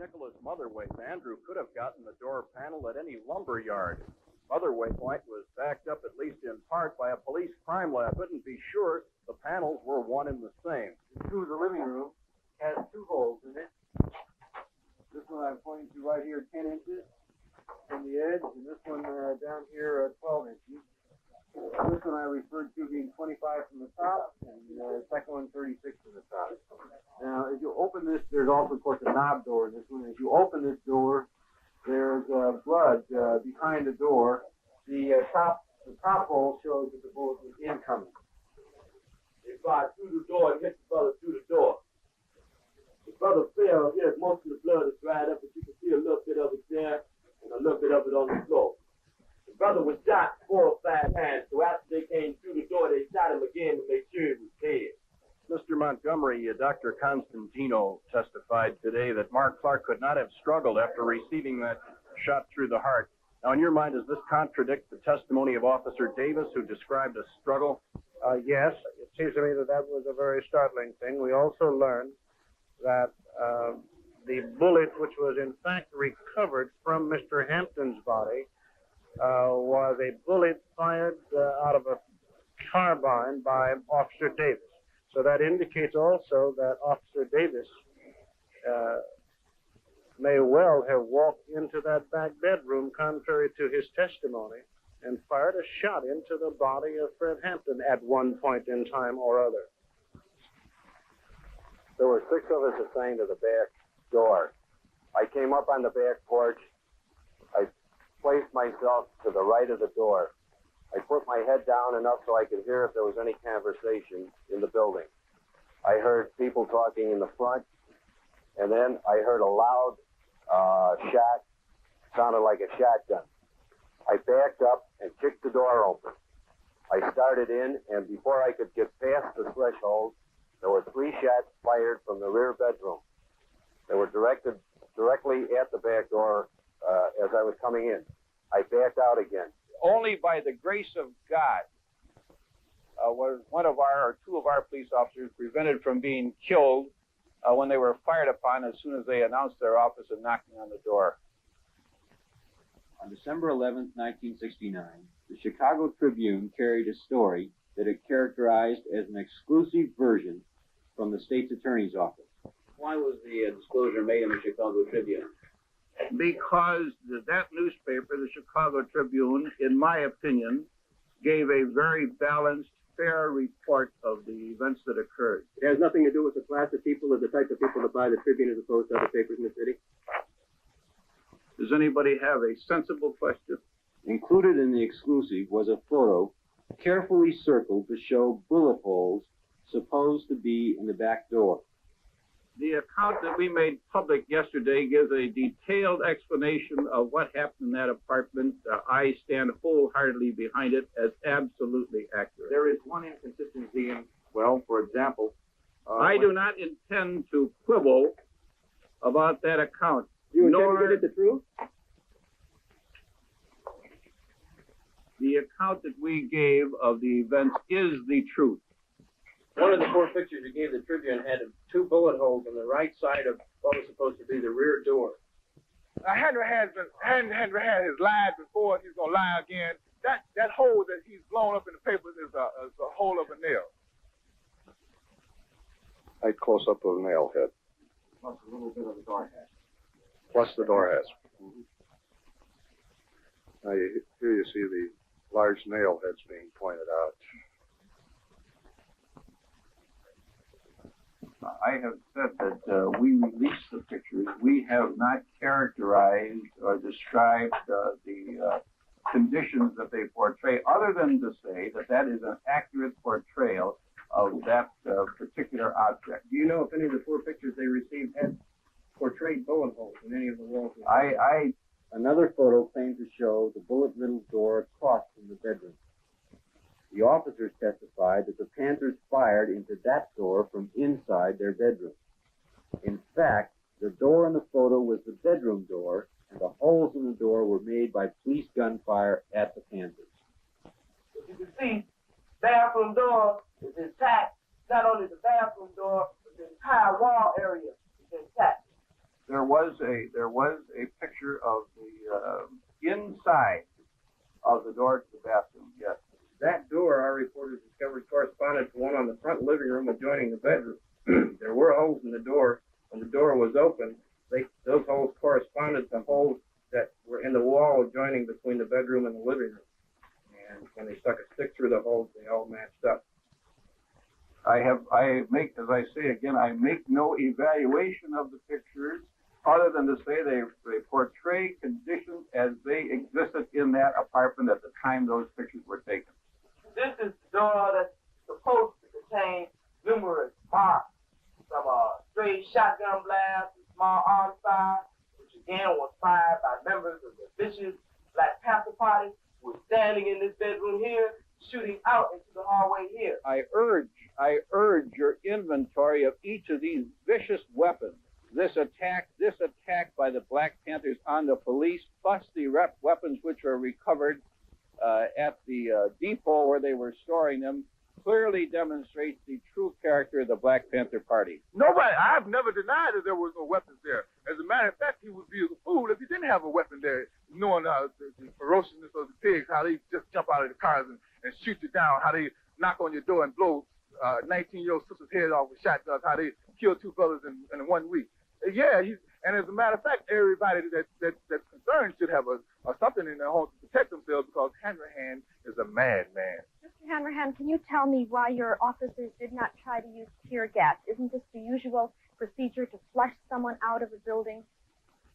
Nicholas Motherwaite, Andrew could have gotten the door panel at any lumber yard. Motherwaite was backed up, at least in part, by a police crime lab. Couldn't be sure the panels were one and the same. Through the living room has two holes in it. This one I'm pointing to right here, 10 inches from the edge, and this one down here, 12 inches. This one I referred to being 25 from the top, and the second one 36 from the top. Now, as you open this, there's also, of course, a knob door in this one. As you open this door, there's blood behind the door. The top hole shows that the bullet was incoming. They fired through the door and hit the brother through the door. The brother fell. Yes, most of the blood is dried up, but you can see a little bit of it there and a little bit of it on the floor. The brother was shot 4 or 5 times, so after they came through the door, they shot him again to make sure he was dead. Mr. Montgomery, Dr. Constantino testified today that Mark Clark could not have struggled after receiving that shot through the heart. Now, in your mind, does this contradict the testimony of Officer Davis, who described a struggle? Yes, it seems to me that was a very startling thing. We also learned that the bullet, which was in fact recovered from Mr. Hampton's body, was a bullet fired out of a carbine by Officer Davis. So that indicates also that Officer Davis may well have walked into that back bedroom, contrary to his testimony, and fired a shot into the body of Fred Hampton at one point in time or other. There were 6 of us assigned to the back door. I came up on the back porch. I placed myself to the right of the door. I put my head down enough so I could hear if there was any conversation in the building. I heard people talking in the front, and then I heard a loud shot, sounded like a shotgun. I backed up and kicked the door open. I started in, and before I could get past the threshold, there were 3 shots fired from the rear bedroom. They were directed directly at the back door as I was coming in. I backed out again. Only by the grace of God was one of our, or 2 of our police officers prevented from being killed when they were fired upon as soon as they announced their office and knocking on the door. On December 11, 1969, the Chicago Tribune carried a story that it characterized as an exclusive version from the state's attorney's office. Why was the disclosure made in the Chicago Tribune? Because that newspaper, the Chicago Tribune, in my opinion, gave a very balanced, fair report of the events that occurred. It has nothing to do with the class of people or the type of people that buy the Tribune as opposed to other papers in the city. Does anybody have a sensible question? Included in the exclusive was a photo carefully circled to show bullet holes supposed to be in the back door. The account that we made public yesterday gives a detailed explanation of what happened in that apartment. I stand wholeheartedly behind it as absolutely accurate. There is one inconsistency in, well, for example... I do not intend to quibble about that account. You intend to get at the truth? The account that we gave of the events is the truth. One of the 4 pictures you gave the Tribune had 2 bullet holes on the right side of what was supposed to be the rear door. Henry had his lies before, and he's going to lie again. That hole that he's blown up in the papers is a hole of a nail. A close-up of a nail head. Plus a little bit of the door hatch. Plus the door hatch. Now, here you see the large nail heads being pointed out. I have said that we released the pictures. We have not characterized or described the conditions that they portray, other than to say that that is an accurate portrayal of that particular object. Do you know if any of the 4 pictures they received had portrayed bullet holes in any of the walls? Another photo claimed to show the bullet-riddled door across from the bedroom. The officers testified that the Panthers fired into that door from inside their bedroom. In fact, the door in the photo was the bedroom door, and the holes in the door were made by police gunfire at the Panthers. As you can see, bathroom door is intact. Not only the bathroom door, but the entire wall area is intact. there was a picture of the inside of the door to the bathroom. Yes. That door, our reporters discovered, corresponded to one on the front living room adjoining the bedroom. There were holes in the door. When the door was open, those holes corresponded to holes that were in the wall adjoining between the bedroom and the living room. And when they stuck a stick through the holes, they all matched up. I make, as I say again, I make no evaluation of the pictures other than to say they portray conditions as they existed in that apartment at the time those pictures were taken. This is the door that's supposed to contain numerous marks from a stray shotgun blast, a small arm fire, which again was fired by members of the vicious Black Panther Party, who was standing in this bedroom here, shooting out into the hallway here. I urge your inventory of each of these vicious weapons. This attack by the Black Panthers on the police, plus the weapons which were recovered at the depot where they were storing them, clearly demonstrates the true character of the Black Panther Party. Nobody, I've never denied that there was no weapons there. As a matter of fact, he would be a fool if he didn't have a weapon there, knowing the ferociousness of the pigs, how they just jump out of the cars and shoot you down, how they knock on your door and blow 19-year-old sister's head off with shotguns, how they kill two brothers in 1 week. Yeah, and as a matter of fact, everybody that's concerned should have something in their home to protect themselves, because Hanrahan is a madman. Mr. Hanrahan, can you tell me why your officers did not try to use tear gas? Isn't this the usual procedure to flush someone out of a building?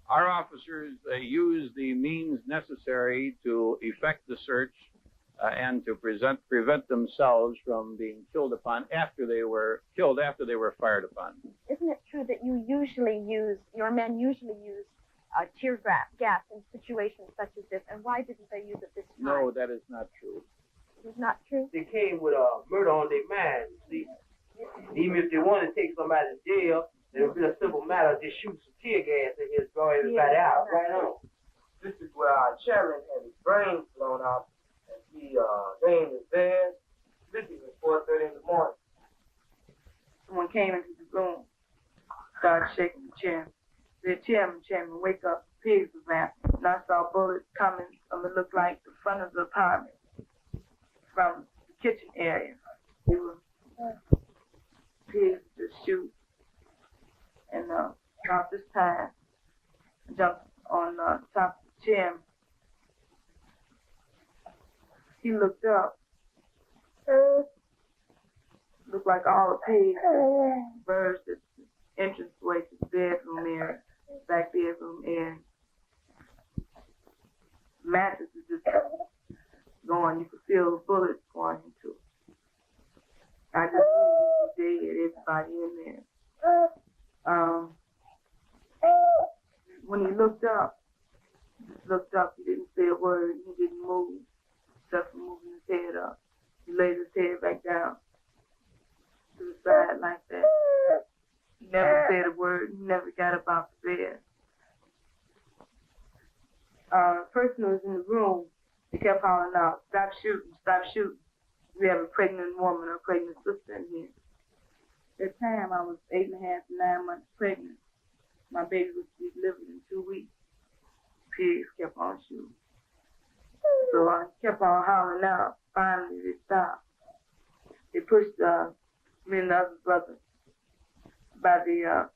Our officers used the means necessary to effect the search and to prevent themselves from being killed upon after they were fired upon. Isn't it true that your men usually use tear gas in situations such as this? And why didn't they use it this time? No, that is not true. It is not true? They came with murder on their mind, you see. Even if they want to take somebody to jail, it would be a simple matter of just shoot some tear gas and just throw everybody out right on. This is where our chairman had his brains blown out. He laying in bed, sleeping at 4:30 in the morning. Someone came into the room, started shaking the chair. Said, Chairman, wake up, pigs are rapping. And I saw bullets coming from, it looked like the front of the apartment, from the kitchen area. They were pigs to shoot. And about this time, I jumped on top of the chair. He looked up. Looked like all the pigs converged at the entranceway to the bedroom area, back bedroom area. Mattress is just going. You could feel the bullets going into it. I just knew he was dead, everybody in there. When he looked up, he didn't say a word. He didn't move. Except for moving his head up. He laid his head back down to the side like that. He never said a word. He never got up off the bed. The person who was in the room, they kept hollering out, stop shooting, stop shooting. We have a pregnant woman or a pregnant sister in here. At that time, I was 8.5 to 9 months pregnant. My baby was to be delivered in 2 weeks. Pigs kept on shooting. So I kept on hollering out. Finally, they stopped. They pushed me and the other brother by the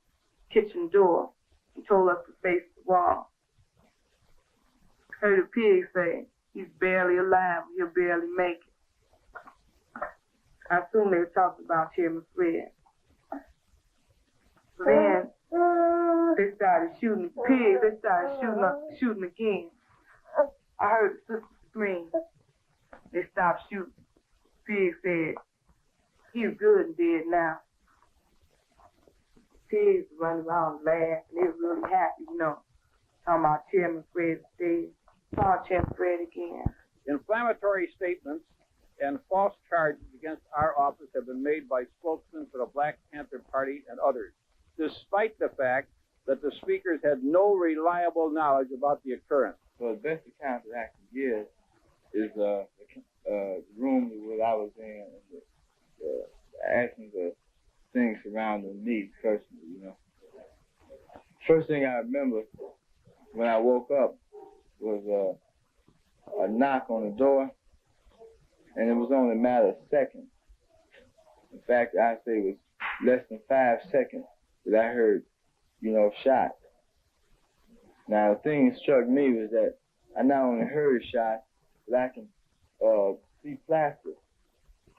kitchen door and told us to face the wall. I heard a pig say, he's barely alive, he'll barely make it. I assume they were talking about Chairman Fred. So then they started shooting the pigs. They started shooting again. I heard the sister scream. They stopped shooting. Pig said, he's good and dead now. Pigs running around and laughing. They were really happy, talking about Chairman Fred's dead. Saw Chairman Fred again. Inflammatory statements and false charges against our office have been made by spokesmen for the Black Panther Party and others, despite the fact that the speakers had no reliable knowledge about the occurrence. So the best account that I can give is the room that I was in, and the actions of things surrounding me personally, First thing I remember when I woke up was a knock on the door, and it was only a matter of seconds. In fact, I'd say it was less than 5 seconds that I heard, shots. Now, the thing that struck me was that I not only heard shots, but I can see plaster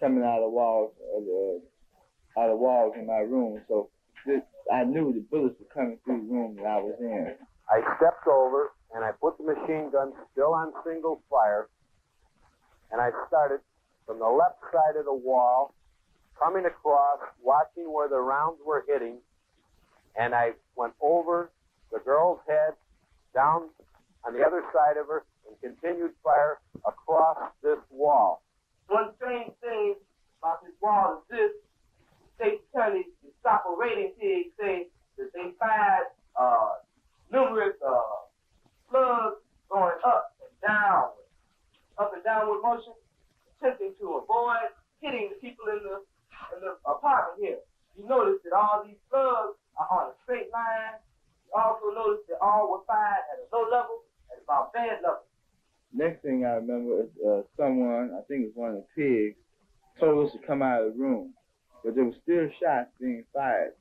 coming out of the walls in my room. So I knew the bullets were coming through the room that I was in. I stepped over and I put the machine gun still on single fire, and I started from the left side of the wall, coming across, watching where the rounds were hitting, and I went over the girl's head, down on the other side of her, and continued fire across this wall. One strange thing about this wall is this: State Attorney Gestapo rating pig say that they fired numerous slugs going up and downward motion, attempting to avoid hitting the people in the apartment here. You notice that all these slugs are on a straight line. You also notice that all were fired at a low level, at about bed level. Next thing I remember is someone, I think it was one of the pigs, told us to come out of the room, but there was still shots being fired.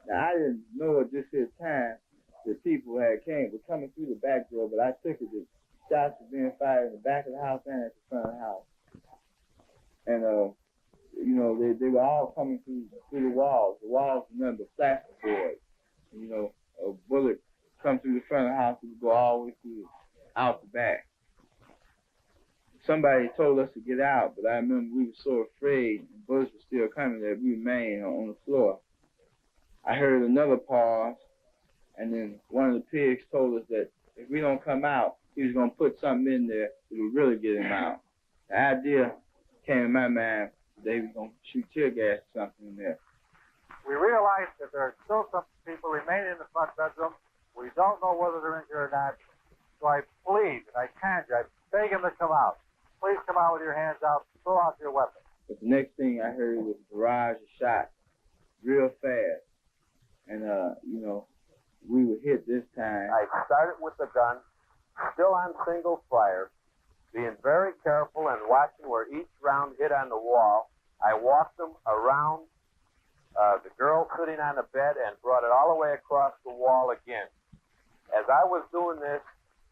Now, I didn't know at this here time that people were coming through the back door, but I took it that shots were being fired in the back of the house and at the front of the house. And, they were all coming through the walls. The walls were nothing but plasterboard. A bullet come through the front of the house and would go all the way through out the back. Somebody told us to get out, but I remember we were so afraid and bullets were still coming that we remained on the floor. I heard another pause, and then one of the pigs told us that if we don't come out, he was going to put something in there that would really get him out. The idea came in my mind that he was going to shoot tear gas or something in there. We realize that there are still some people remaining in the front bedroom. We don't know whether they're in here or not. So I plead, and I conjure, I beg them to come out. Please come out with your hands out. Throw out your weapons. But the next thing I heard was a barrage of shots, real fast. And, we were hit this time. I started with the gun, still on single fire, being very careful and watching where each round hit on the wall. I walked them around the girl sitting on the bed and brought it all the way across the wall again. As I was doing this,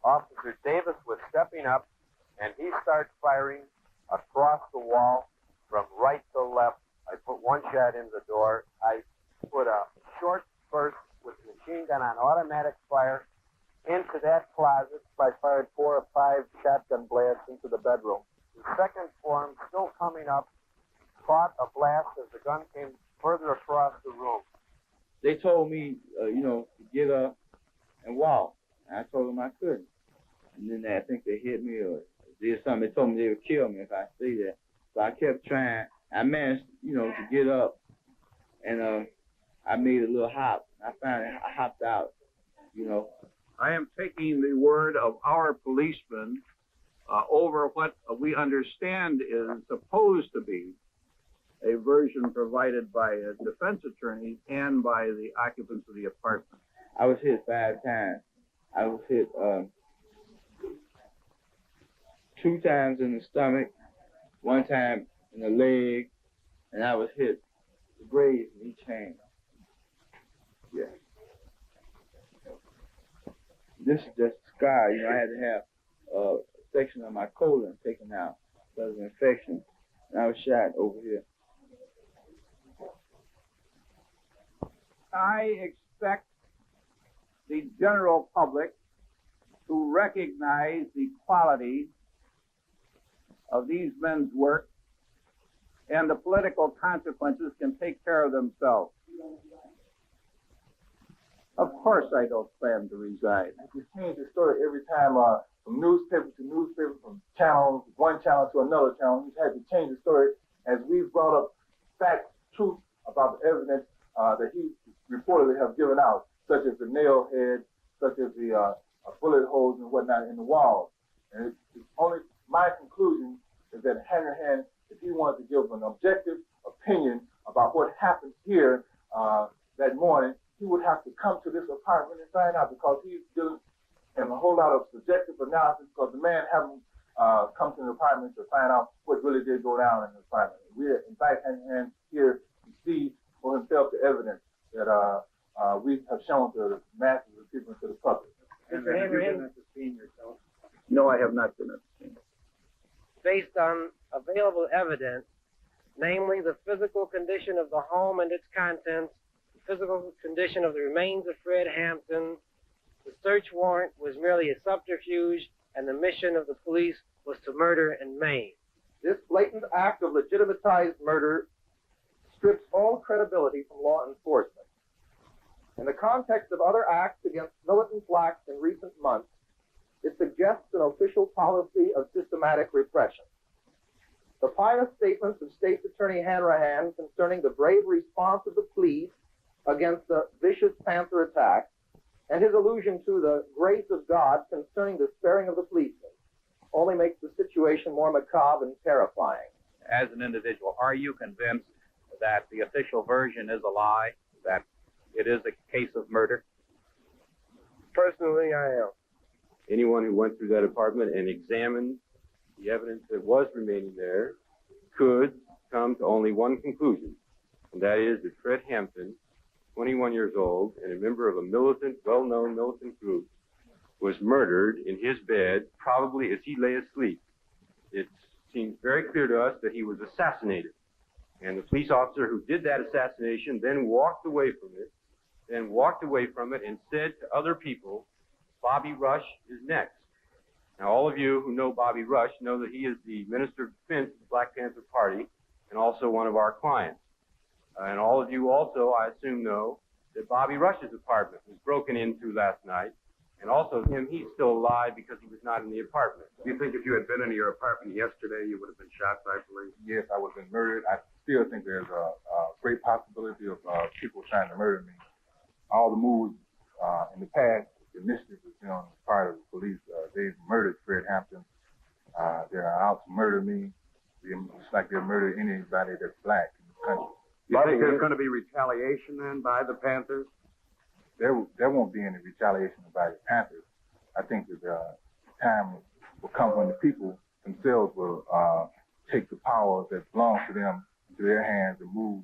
Officer Davis was stepping up, and he started firing across the wall from right to left. I put one shot in the door. I put a short burst with the machine gun on automatic fire into that closet. I fired 4 or 5 shotgun blasts into the bedroom. The second form, still coming up, caught a blast as the gun came further across the room. They told me, to get up and walk. And I told them I couldn't. And then I think they hit me or did something. They told me they would kill me if I stayed there. So I kept trying. I managed, to get up, and I made a little hop. I finally hopped out, I am taking the word of our policemen over what we understand is supposed to be a version provided by a defense attorney and by the occupants of the apartment. I was hit 5 times. I was hit 2 times in the stomach, 1 time in the leg, and I was hit the grave in each hand. Yeah. This is just a scar. I had to have a section of my colon taken out because of infection. And I was shot over here. I expect the general public to recognize the quality of these men's work, and the political consequences can take care of themselves. Of course I don't plan to resign. We change the story every time from newspaper to newspaper, from one channel to another channel. We've had to change the story as we've brought up facts, truth about the evidence that he reportedly have given out, such as the nail head, such as the bullet holes and whatnot in the walls. And it's only my conclusion is that Hanrahan, if he wanted to give an objective opinion about what happened here that morning, he would have to come to this apartment and find out, because he's dealing in a whole lot of subjective analysis, because the man haven't come to the apartment to find out what really did go down in the apartment. We're invite him here to see for himself the evidence that we have shown to the masses of people and to the public. Mr. Henry, at the scene yourself. No, I have not been at the scene. Based on available evidence, namely the physical condition of the home and its contents, the physical condition of the remains of Fred Hampton, the search warrant was merely a subterfuge, and the mission of the police was to murder and maim. This blatant act of legitimatized murder strips all credibility from law enforcement. In the context of other acts against militant blacks in recent months, it suggests an official policy of systematic repression. The pious statements of State Attorney Hanrahan concerning the brave response of the police against the vicious Panther attack, and his allusion to the grace of God concerning the sparing of the policemen, only makes the situation more macabre and terrifying. As an individual, are you convinced that the official version is a lie, that it is a case of murder? Personally, I am. Anyone who went through that apartment and examined the evidence that was remaining there could come to only one conclusion, and that is that Fred Hampton, 21 years old and a member of a militant, well-known militant group, was murdered in his bed, probably as he lay asleep. It seems very clear to us that he was assassinated. And the police officer who did that assassination then walked away from it and said to other people, Bobby Rush is next. Now, all of you who know Bobby Rush know that he is the Minister of Defense of the Black Panther Party and also one of our clients. And all of you also, I assume, know that Bobby Rush's apartment was broken into last night. And also he's still alive because he was not in the apartment. Do you think if you had been in your apartment yesterday, you would have been shot by police? Yes, I would have been murdered. I still think there's a great possibility of people trying to murder me. All the moves in the past, the initiative was on the part of the police. They've murdered Fred Hampton. They're out to murder me. It's like they'll murder anybody that's black in this country. You think there's going to be retaliation then by the Panthers? There won't be any retaliation by the Panthers. I think that time will come when the people themselves will take the power that belongs to them into their hands and move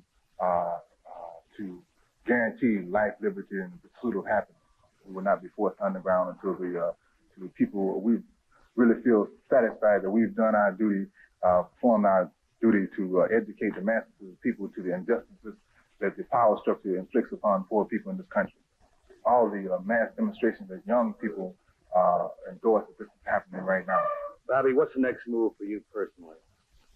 to guarantee life, liberty, and the pursuit of happiness. We will not be forced underground until the people, we really feel satisfied that we've done our duty, performed our duty to educate the masses of the people to the injustices that the power structure inflicts upon poor people in this country. All the mass demonstrations that young people endorse that this is happening right now. Bobby, what's the next move for you personally?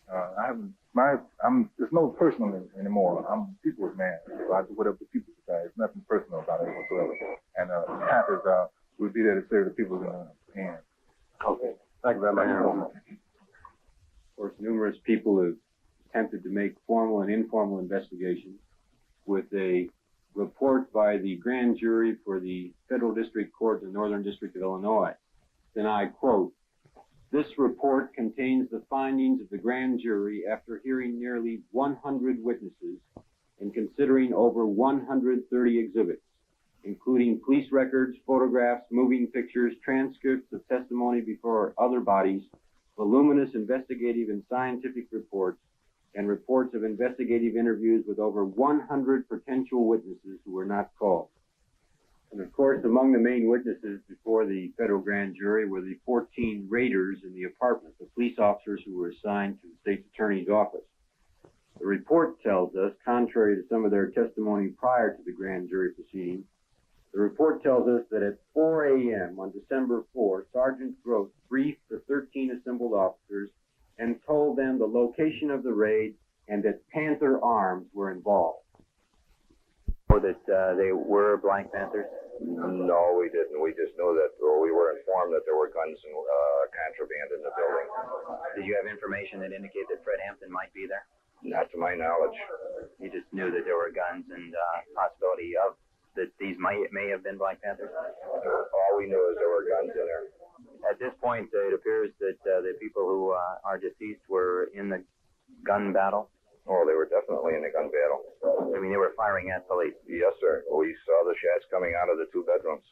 There's no personal anymore. I'm a people's man. So I do whatever the people decide. There's nothing personal about it whatsoever. And the Panthers will be there to serve the people's hands. Okay. Thank you very much. Of course, numerous people have attempted to make formal and informal investigations with a report by the grand jury for the Federal District Court in the Northern District of Illinois. Then I quote, "This report contains the findings of the grand jury after hearing nearly 100 witnesses and considering over 130 exhibits, including police records, photographs, moving pictures, transcripts of testimony before other bodies, voluminous investigative and scientific reports, and reports of investigative interviews with over 100 potential witnesses who were not called." And of course, among the main witnesses before the federal grand jury were the 14 raiders in the apartment, the police officers who were assigned to the state's attorney's office. The report tells us, contrary to some of their testimony prior to the grand jury proceedings, the report tells us that at 4 a.m. on December 4, Sergeant Gross briefed the 13 assembled officers and told them the location of the raid and that Panther Arms were involved. Or that they were Black Panthers? No, we didn't. We just knew that, or we were informed that there were guns and contraband in the building. Did you have information that indicated that Fred Hampton might be there? Not to my knowledge. You just knew that there were guns and possibility of that these may have been Black Panthers? All we knew is there were guns in there. At this point, it appears that the people who are deceased were in the gun battle. Oh, they were definitely in the gun battle. I mean, they were firing at police. Yes, sir. We saw the shots coming out of the two bedrooms.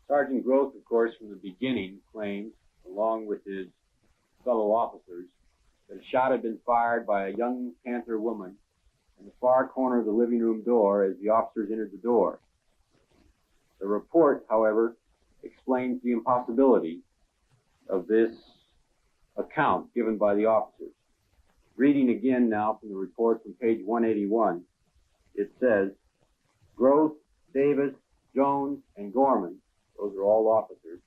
Sergeant Groth, of course, from the beginning claimed, along with his fellow officers, that a shot had been fired by a young Panther woman in the far corner of the living room door as the officers entered the door. The report, however, explains the impossibility of this account given by the officers. Reading again now from the report from page 181, it says, Groth, Davis, Jones, and Gorman, those are all officers,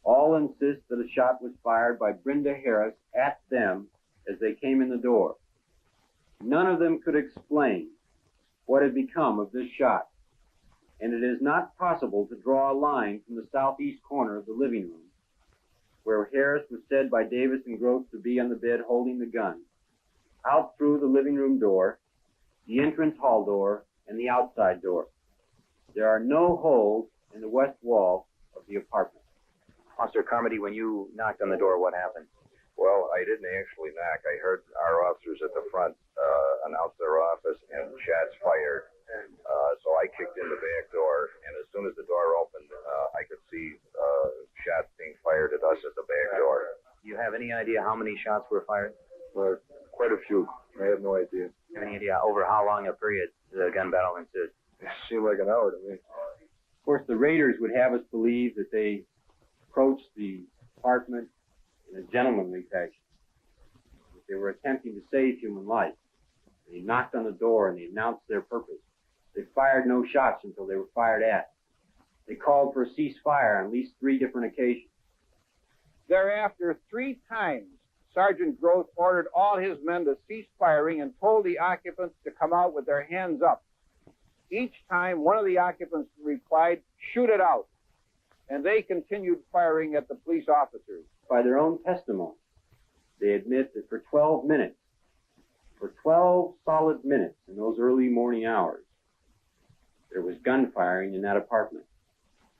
all insist that a shot was fired by Brenda Harris at them as they came in the door. None of them could explain what had become of this shot, and it is not possible to draw a line from the southeast corner of the living room, where Harris was said by Davis and Groth to be on the bed holding the gun, out through the living room door, the entrance hall door, and the outside door. There are no holes in the west wall of the apartment. Officer Carmody, when you knocked on the door, what happened? Well, I didn't actually knock. I heard our officers at the front announce their office and shots fired. So I kicked in the back door, and as soon as the door opened, I could see shots being fired at us at the back door. Do you have any idea how many shots were fired? Quite a few. I have no idea. Do you have any idea over how long a period the gun battle ensued? It seemed like an hour to me. Of course, the raiders would have us believe that they approached the apartment in a gentlemanly fashion. That they were attempting to save human life. They knocked on the door and they announced their purpose. They fired no shots until they were fired at. They called for a ceasefire on at least 3 different occasions. Thereafter, 3 times, Sergeant Groth ordered all his men to cease firing and told the occupants to come out with their hands up. Each time, one of the occupants replied, "Shoot it out." And they continued firing at the police officers. By their own testimony, they admit that for 12 minutes, for 12 solid minutes in those early morning hours, there was gunfiring in that apartment.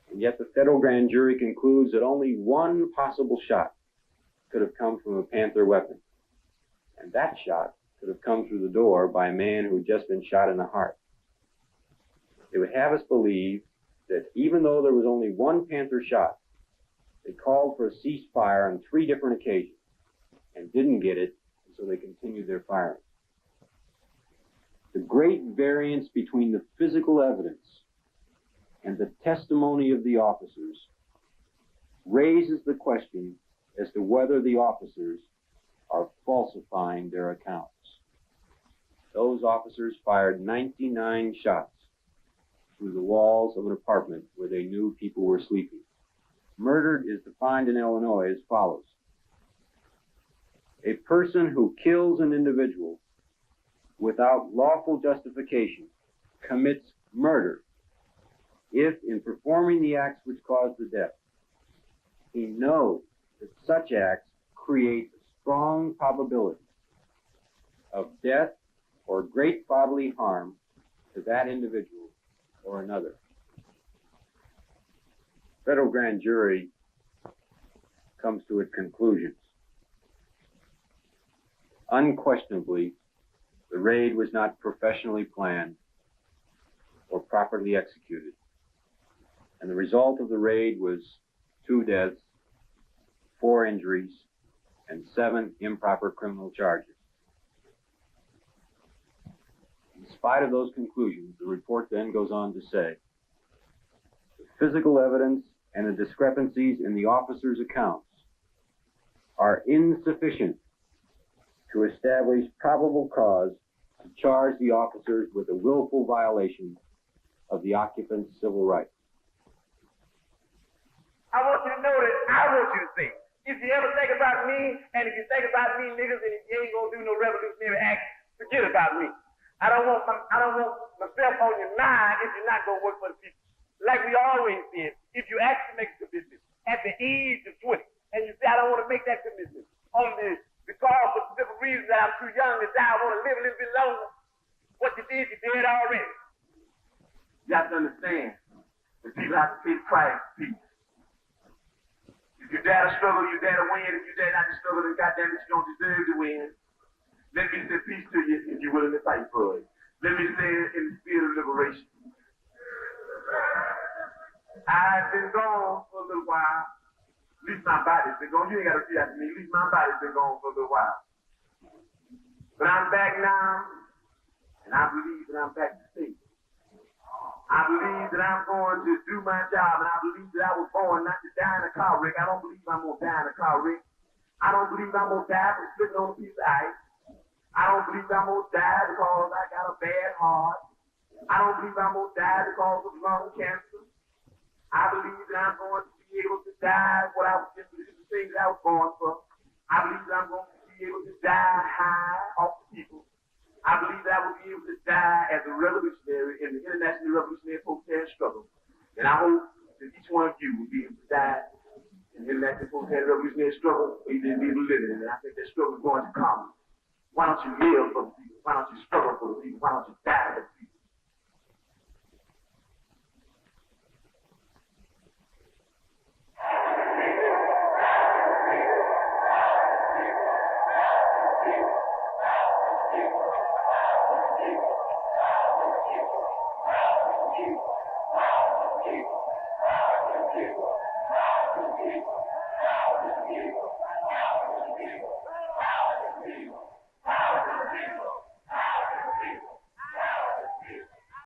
And yet the federal grand jury concludes that only one possible shot could have come from a Panther weapon. And that shot could have come through the door by a man who had just been shot in the heart. They would have us believe that even though there was only one Panther shot, they called for a ceasefire on 3 different occasions and didn't get it, and so they continued their firing. The great variance between the physical evidence and the testimony of the officers raises the question as to whether the officers are falsifying their accounts. Those officers fired 99 shots through the walls of an apartment where they knew people were sleeping. Murder is defined in Illinois as follows. A person who kills an individual without lawful justification commits murder if, in performing the acts which caused the death, he knows that such acts create a strong probability of death or great bodily harm to that individual or another. Federal grand jury comes to its conclusions. Unquestionably, the raid was not professionally planned or properly executed. And the result of the raid was 2 deaths, 4 injuries, and 7 improper criminal charges. In spite of those conclusions, the report then goes on to say, the physical evidence and the discrepancies in the officers' accounts are insufficient to establish probable cause to charge the officers with a willful violation of the occupant's civil rights. I want you to know that I want you to think. If you ever think about me, and if you think about me, niggas, and if you ain't gonna do no revolutionary act, forget about me. I don't want myself on your mind if you're not gonna work for the people. Like we always did, if you actually make a commitment at the age of 20, and you say, I don't want to make that commitment because of different reasons that I'm too young to die, I want to live a little bit longer. What you did, you did already. You have to understand that people have to pay the price for peace. If you dare to struggle, you dare to win. If you dare not to struggle, then goddamn it, you don't deserve to win. Let me say peace to you if you're willing to fight for it. Let me say it in the spirit of liberation. I've been gone for a little while. At least my body's been gone. You ain't got to see that to me. At least my body's been gone for a little while. But I'm back now, and I believe that I'm back to stay. I believe that I'm going to do my job, and I believe that I was born not to die in a car wreck. I don't believe I'm going to die in a car wreck. I don't believe I'm going to die from slipping on a piece of ice. I don't believe I'm going to die because I got a bad heart. I don't believe I'm going to die because of lung cancer. I believe that I'm going to be able to die what I was just the things that I was born for. I believe that I'm going to be able to die high off the people. I believe that I will be able to die as a revolutionary in the international revolutionary protest struggle. And I hope that each one of you will be able to die in the international protest revolutionary struggle, or you didn't be able to live in it. And I think that struggle is going to come. Why don't you live for the people? Why don't you struggle for the people? Why don't you die for the people?